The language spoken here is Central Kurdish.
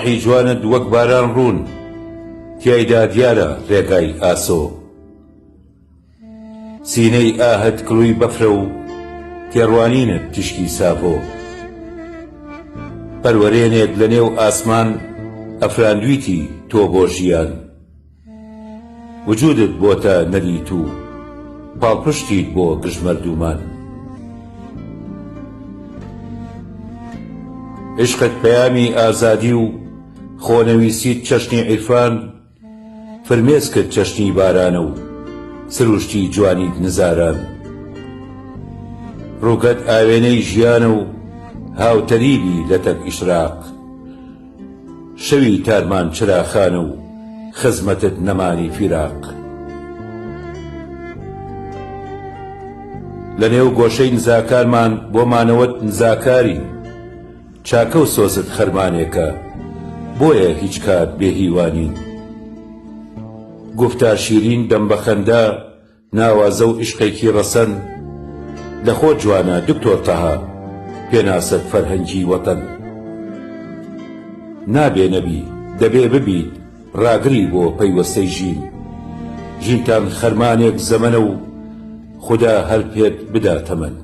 ڕۆحی جوانت وەک باران ڕوون تیایدا دیارە ڕێگای ئاسۆ سینەی ئاهت کڵووی بەفرە و تێڕوانینت تشکی ساڤۆ پەروەرێنێک لە نێو ئاسمان ئەفراندویتی تۆ بۆ ژیان وجودت بۆتە نەریت و پاڵپشتیت بۆ گژمەردوومان عشقت پەیامی ئازادی و خۆنەویسیت چەشنی عیرفان فرمێس کرد چەشنی بارانە و سروشتی جوانیت نزاران ڕووگەت ئاوێنەی ژیانە و هاوتەریبی لە تەک ئیشراق شەوی تارمان چراخانە و خزمەتت نەمانی فیراق لە نێو گۆشەی نزاکارمان بۆمانەوەت نزاکاری چاکە و سۆزت خەرمانێکە بۆیە هیچ کات بێهیوانین گفتار شیرین دەم بەخەندا ناوازە و عشقێکی ڕەسەن لە خۆ جوانە دکتۆر تەها پێناسەت فەرهەنگی وەتەن نابێ نەبی دەبێ ببیت ڕاگری بۆ پەیوەستەی ژین ژینتان خەرمانێک زەمەنە و خوددا هەر پێت بدا تەمەن